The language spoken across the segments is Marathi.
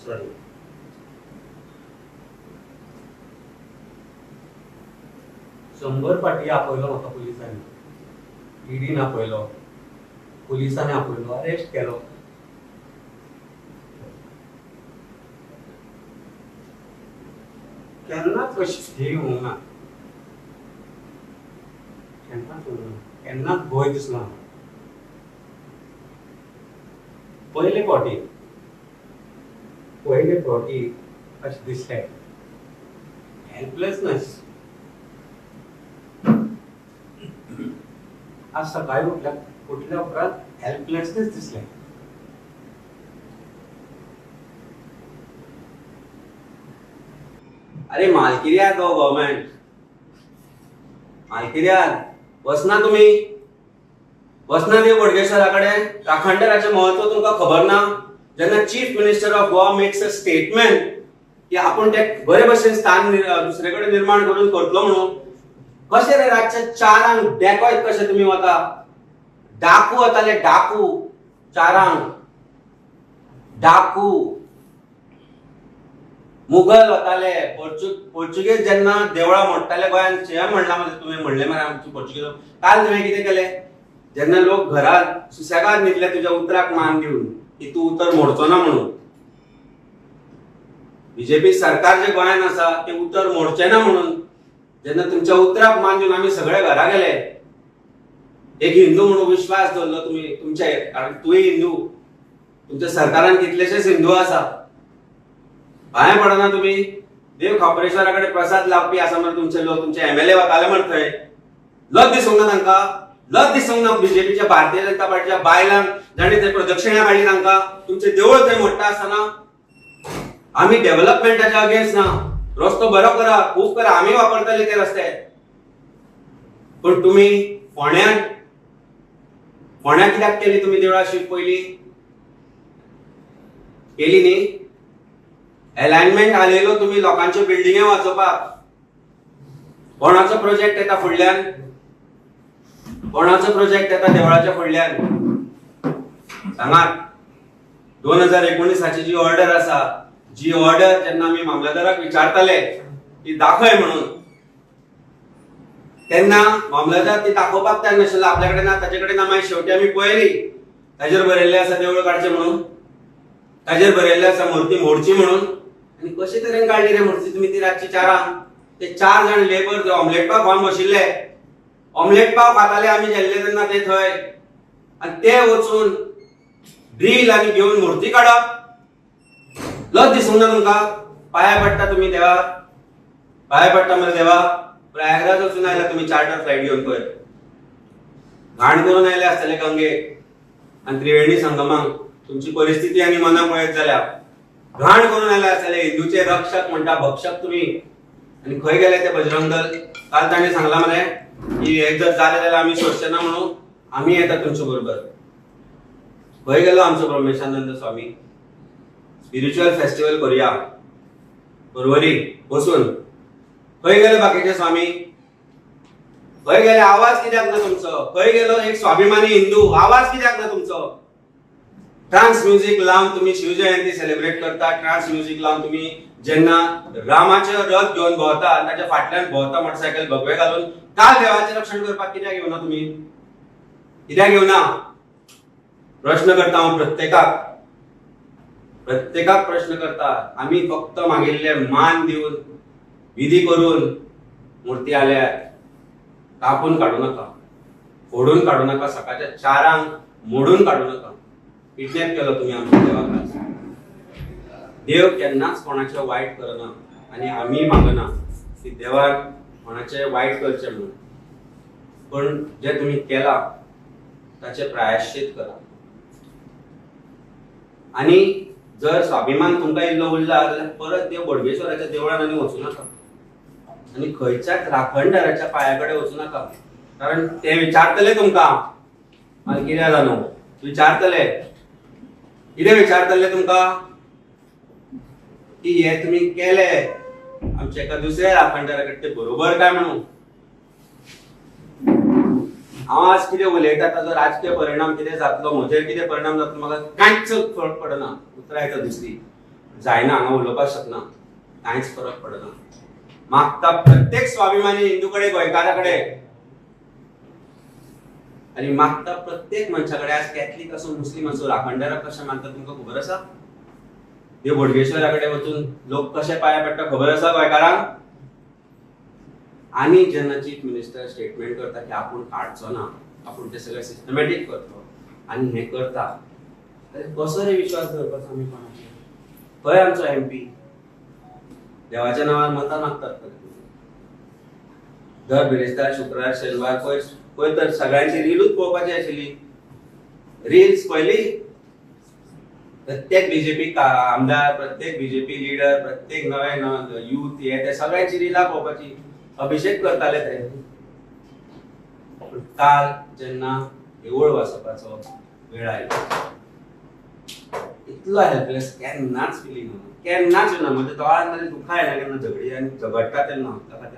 सॉरी शंभर फाटी आपयलो म्हाका पुलिसांनी, ईडीन आपयलो, पुलिसांनी आपयलो, अरेस्ट केलो. केन्नाच अशी हे येवंक ना, केन्नाच येवंक ना, केन्नाच भंय दिसलो ना. पयले फावटी अशें दिसलें हेल्पलेसनेस. आज सकाळी उठल्या उपरांत हेल्पलेसनेस दिसलें. अरे मालकिर्या तो गव्हर्नमेंट, मालकिर्या वचना तुम्ही, वचना देव बोडगेश्वरा कडेन. राखणदाराचें म्हत्व तुमकां खबर ना? जेन्ना chief minister of Goa makes a statement की आपूण ते बरे भशेन स्थान दुसरे कडेन निर्माण करून करतलो म्हणून, कशे रे रातच्या 4 डेकोयत कशे तुम्ही वता? डाकू वताले, डाकू 4 डाकू. मुघल वताले, पोर्चुगीज जेन्ना देवळां मोडटाले गोंयांत, शें म्हणला मरे तुम्ही, म्हणले मरे आमचे पोर्चुगीज. काल तुवें कितें केलें? जेन्ना लोक घरात सुसेगाद न्हिदले तुझ्या उतराक मान दिवन की तू उतर मोडचो ना म्हणून, बीजेपी सरकार जे गोंयांत आसा ते उतर मोडचे ना म्हणून, जेन्ना तुमच्या उतराक मान दिवन आमी सगळे घरा गेले, एक हिंदू म्हणून विश्वास दवरलो तुम्ही तुमचे, कारण तूय हिंदू, तुमच्या सरकारान कितलेशेच हिंदू आसा, भायर पडना तुम्ही? देव खापरेश्वरा कडेन प्रसाद लावपी आसा मरे तुमचे लोक, तुमचे एमएलए वताले मरे थंय. लज दिसूंक ना तांकां? लज दिसूंक ना बीजेपीच्या भारतीय जनता पार्टीच्या बायलांक जाणी थंय प्रदक्षिणा काडली तांकां? तुमचे देवूळ थंय मोडटा आसतना? आमी डेव्हलपमेंटाच्या अगेन्स्ट ना, रस्तो बरो करा, खूब करा, आमी वापरतले ते रस्ते. पण तुम्ही फोंड्यान कित्याक केली तुम्ही देवळां शिफ्ट पयली? केली न्ही? अलायनमेंट हालयलो तुम्ही लोकांचे बिल्डिंगे वाचोवपाक. कोणाचो प्रोजेक्ट येता फुडल्यान? कोणाचो प्रोजेक्ट येता देवळाच्या फुडल्यान? सांगात. 2019 जी ऑर्डर आसा, जी ऑर्डर जेन्ना आमी मामलेदाराक विचारताले ती दाखय म्हणून, तेन्ना मामलेदार ती दाखोवपाक तयार नाशिल्लो. आपल्या कडेन ना, ताचे कडेन ना. मागीर शेवटी आमी पळयली ताजेर बरयल्लें आसा देवूळ काडचें म्हणून, ताजेर बरयल्लें आसा मूर्ती मोडची म्हणून. आनी कशे तरेन काडली रे मूर्ती तुम्ही ती रातची 4? ते 4 जाण लेबर ऑमलेट पाव खावन बशिल्ले, ऑमलेट पाव खाताले आमी गेल्ले तेन्ना ते थंय, आनी ते वचून ड्रील आनी घेवन मूर्ती काडप. लज दिसूंक ना तुमकां? पांया पडटा तुम्ही देवा, पांया पडटा मरे देवा. प्रयागराज वचून आयला तुम्ही चार्टर फ्लायट घेवन पळय, घाण करून आयले आसतले गंगेक आनी त्रिवेणी संगमाक. तुमची परिस्थिती आनी मना पळयत जाल्यार घाण करून आयले आसतले. हिंदूचे रक्षक म्हणटा, भक्षक तुम्ही. आनी खंय गेले ते बजरंग दल? काल ताणें सांगला मरे की हे जर जालें जाल्यार आमी सोडचे ना म्हणून, आमी येता तुमचे बरोबर. खंय गेलो आमचो ब्रह्मेशानंद स्वामी? स्पिरिच्युअल फेस्टिवल करूया परवरी बसून. खंय गेले बाकीचे स्वामी? खंय गेले? आवाज कित्याक ना तुमचो? खंय गेलो एक स्वाभिमानी हिंदू? आवाज कित्याक ना तुमचो? ट्रान्स म्युझिक लावन तुम्ही शिवजयंती सेलिब्रेट करता, ट्रान्स म्युझिक लावन तुम्ही जेन्ना रामाचे रथ घेवन भोंवता, ताच्या फाटल्यान भोंवता मोटरसायकल भगवे घालून, काल देवाचें रक्षण करपाक कित्याक येवना तुम्ही? कित्याक येवना? प्रश्न करता हांव प्रत्येकाक प्रश्न करता. आमी फक्त मागिल्ले मान दिवन विधी करून मूर्ती आल्या. कापून काडू नका, फोडून काडू नका, सकाळच्या 4 मोडून काडू नका. किडनॅप केलो तुम्ही आमच्या देवाक. देव केन्नाच कोणाचें वायट करना आनी आमी मागना की देवाक कोणाचें वायट करचें म्हणून. पण जे तुम्ही केला ताचे प्रायश्चित करा. आनी जर स्वाभिमान तुमकां इल्लो उरला जाल्यार परत देव बोडगेश्वराच्या देवळान आनी वचूं नाका आनी खंयच्याच राखणदाराच्या पांया कडेन वचूं नाका. कारण ते विचारतले तुमकां मालकिर्या जालो, विचारतले. कितें विचारतले तुमकां? की हे तुम्ही केले आमच्या एका दुसऱ्या राखणदारा कडेन, ते बरोबर काय म्हणून. हांव आज कितें उलयता ताचो राजकीय परिणाम कितें जातलो, म्हजेर कितें परिणाम जातलो म्हाका कांयच फरक पडना. उतरां येता दुसरी. जायना हांगा उलोवपाक शकना, कांयच फरक पडना. मागता प्रत्येक स्वाभिमानी हिंदूकडे, गोंयकाराकडे, आणि मागता प्रत्येक मनशाकडे. आज कॅथलीक असो, मुस्लिम असो, राखणदाराक कशें मानता तुमकां खबर आसा? देव बोडगेश्वराकडे वचून लोक कशे पांया पडटा खबर आसा गोंयकारांक? आणि जेन्ना चीफ मिनिस्टर स्टेटमेंट करता की आपूण काडचो ना, आपूण ते सगळे सिस्टमॅटिक करतो, आणि हे करता, कसो रे विश्वास दवरपाचो आमी कोणाचेर? खंय आमचो MP? देवाच्या नांवार मतां मागतात खंय? दर बिरेस्तार, शुक्रार, शेनवार खंय तर सगळ्यांची रीलूच पळोवपाची आशिल्ली. रील्स पयली प्रत्येक बीजेपी आमदार, प्रत्येक बीजेपी लिडर, प्रत्येक नवे युथ हे ते सगळ्यांची रिलां पळोवपाची. अभिषेक करताले ते. काल जेन्ना देवूळ वाचोवपाचो वेळ आयलो, इतलो हेल्पलेस केन्नाच फिलींग ना, केन्नाच येना. म्हणजे दोळ्यांत तरी दुखां येना केन्ना झगडी आनी झगडटा तेन्ना.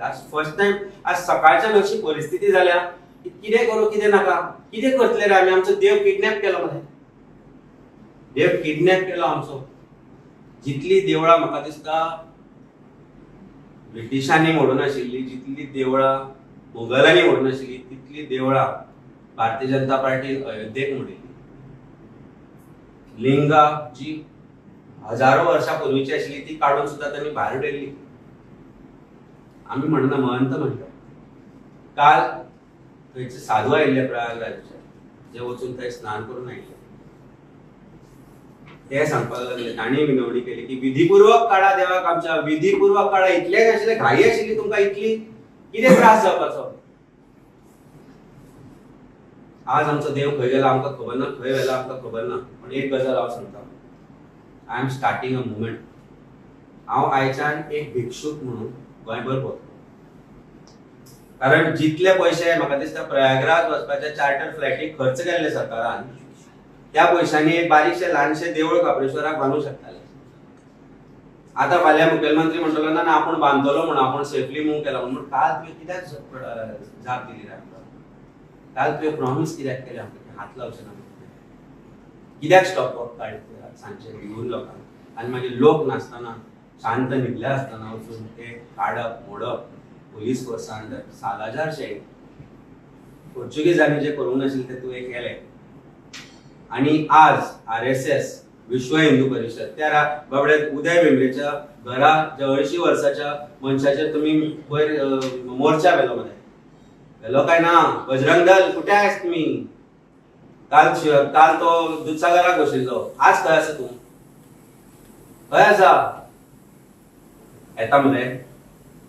आज फर्स्ट टायम, आज सकाळच्यान अशी परिस्थिती जाल्या की कितें करूं कितें नाका, कितें करतले रे आमी? आमचो देव किडनॅप केलो मरे, देव किडनॅप केलो आमचो. जितली देवळां म्हाका दिसता ब्रिटिशांनी मोडून आशिल्ली, जितली देवळां मुघलांनी मोडून आशिल्ली, तितली देवळां भारतीय जनता पार्टीन अयोध्येक मोडिल्ली. लिंगा जी हजारो वर्षां पूर्वीची आशिल्ली ती काडून सुद्धा त्यांनी भायर उडयल्ली. आमी म्हणना, महंत म्हणटा. काल थंयचे साधू आयिल्ले प्रयागराजचे, जे वचून थंय स्नान करून आयिल्ले. ते सांगपाक लागले, तांणी विनवणी केली की विधीपूर्वक काडा देवाक आमच्या, विधीपूर्वक काडा. इतले नाशिल्ले, घाई आशिल्ली तुमकां इतली, कितें त्रास जावपाचो? आज आमचो देव खंय गेला आमकां खबर ना, खंय गेला आमकां खबर ना. पण एक गजाल हांव सांगता, I am starting a movement. हांव आयच्यान एक भिक्षूक म्हणून गोंयभर भोंवतलों. कारण जितले पयशे म्हाका दिसता प्रयागराज वचपाच्या चार्टर फ्लायटीक खर्च केल्ले सरकारान, त्या पयशांनी एक बारीकशे ल्हानशे देवूळ काप्रेश्वराक बांदूंक शकताले. आता फाल्यां मुखेलमंत्री म्हणटलो ना आपूण बांदतलो म्हणून, आपूण सेफली मूव केला म्हणून. काल तुवें कित्याक जाप दिली रे आमकां? काल तुवें प्रॉमिस कित्याक केलें आमकां हात लावचे ना? कित्याक स्टॉप वॉक काडले सांजचे भिवून लोकांक? आनी मागीर लोक नासतना, शांत न्हिदले आसतना वचून ते काडप, मोडप, पुलीस फोर्सान सालाजारशे पोर्चुगीजांनी जे करूंक नाशिल्ले ते तुवें केलें. आणि आज RSS विश्व हिंदू परिषद त्या बाबडे उदय भेंब्रेच्या घरा 80 वर्षाच्या मनशाचेर तुम्ही मोर्चा वेलो मध्ये वेलो काय ना? बजरंग दल कुठे आहेस तुम्ही? काल तो दुधसागराक बशिल्लो, आज खंय आसा तूं? खंय आसा? येता मरे,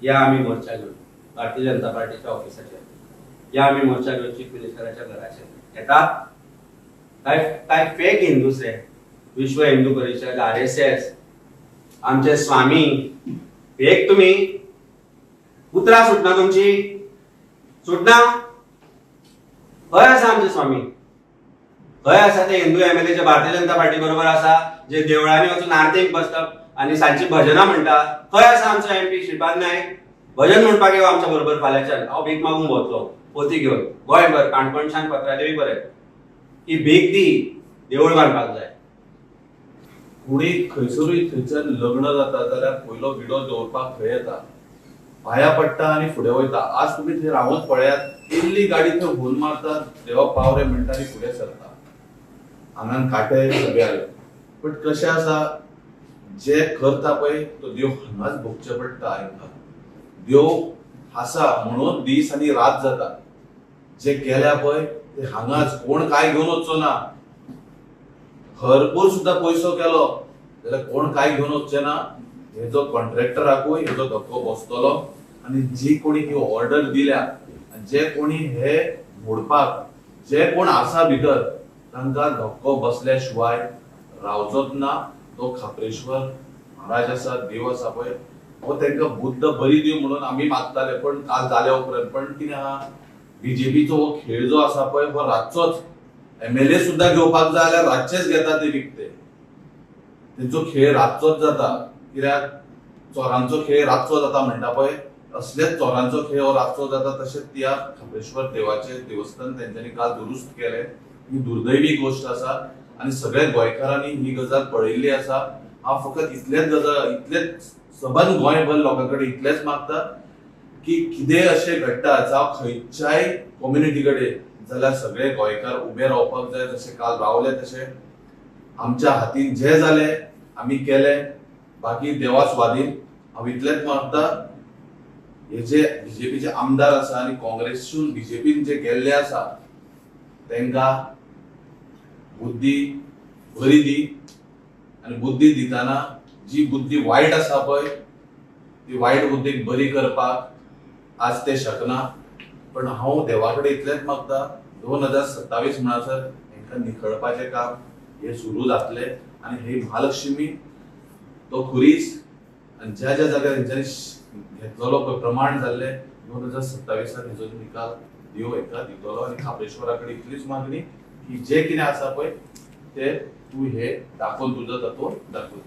या आम्ही मोर्चा घेऊन भारतीय जनता पार्टीच्या ऑफिसाचेर, या आम्ही मोर्चा घेऊन चीफ मिनिस्टराच्या घराचेर. येता काय फेक हिंदूस रे? विश्व हिंदू परिषद, RSS, आमचे स्वामी फेक. तुम्ही उतरा सुटना तुमची, सुटना. खंय आसा आमचे स्वामी? खंय आसा ते हिंदू MLA जे भारतीय जनता पार्टी बरोबर आसा, जे देवळांनी वचून आरतीक बसतात आणि सांजची भजनां म्हणटा? खंय आसा आमचो MP श्रीपाद नायक? भजन म्हणपाक येवं आमच्या बरोबर फाल्यांच्यान. हांव भीक मागूंक भोंवतलो पोती घेवन गोंयभर, काणकोणच्यान पत्रादेवी पर्यंत की भीक दी, देवूळ बांदपाक जाय. कोणी खंयसरूय थंयच्यान लग्न जाता जाल्यार पयलो विडो दवरपाक थंय येता, पाया पडटा आनी फुडें वयता. आज तुमी थंय रावून पळयात, केल्ली गाडी थंय होल मारतात, देवा पाव रे म्हणटा आनी फुडें सरता. आंगान काटे सगळे आले. पण कशें आसा, जे करता पळय तो देव हांगाच भोगचे पडटा. आयकां, देव आसा म्हणून दीस आनी रात जाता. जे केल्या पळय ते हांगाच, कोण काय घेवन वचचो ना. भरपूर सुद्धा पैसो केलो जाल्यार कोण काय घेवन वचचे ना. हेजो कॉन्ट्रॅक्टराकूय हेजो धक्को बसतलो. आनी जी कोणी ही ऑर्डर दिल्या, जे कोणी हे मोडपाक जे कोण आसा भितर, तांकां धक्को बसल्या शिवाय रावचोच ना. तो खापरेश्वर महाराज आसा, देव आसा पळय, हो तांकां बुद्ध बरी दिव म्हणून आमी मागताले. पण काल जाल्या उपरांत पण कितें आहा, बीजेपीचो हो खेळ जो आसा पळय हो रातचोच. MLA सुद्धा घेवपाक जाय जाल्यार रातचेच घेता ते विकते. तेंचो खेळ रातचोच जाता. कित्याक चोरांचो खेळ रातचो जाता म्हणटा पळय, असलेच चोरांचो खेळ हो रातचो जाता. तशेंच त्या खापरेश्वर देवाचे देवस्थान तेंच्यांनी काल दुरुस्त केले. ही दुर्दैवी गोष्ट आसा आनी सगळ्या गोंयकारांनी ही गजाल पळयल्ली आसा. हांव फकत इतलेच सबंद गोंयभर लोकां कडेन इतलेंच मागता की कितें अशें घडटा जावं खंयच्याय कम्युनिटी कडेन जाल्यार सगळे गोंयकार उबे रावपाक जाय. जशें काल रावले तशें आमच्या हातीन जे जाले आमी केले, बाकी देवा स्वाधीन. हांव इतलेंच मागता हे जे बीजेपीचे आमदार आसा आनी काँग्रेसून बीजेपीन जे गेल्ले आसा तांकां बुद्धी बरी दी, आनी बुद्धी दिताना जी बुद्धी वायट आसा पळय ती वायट बुद्धीक बरी करपाक आज ते शकना. पण हांव देवा कडेन इतलेंच मागता 2027 म्हणसर तांकां निखळपाचें काम हे सुरू जातले आनी ही महालक्ष्मी तो खुरीस आनी ज्या ज्या जाग्यार तेंच्यांनी घेतलेलो पळय प्रमाण जाल्ले 2027 हेजो निकाल देव हेका दितलो. आनी खापेश्वरा कडेन इतलीच मागणी की जे कितें आसा पळय ते तूं हे दाखोवन तुजो तत्व दाखय.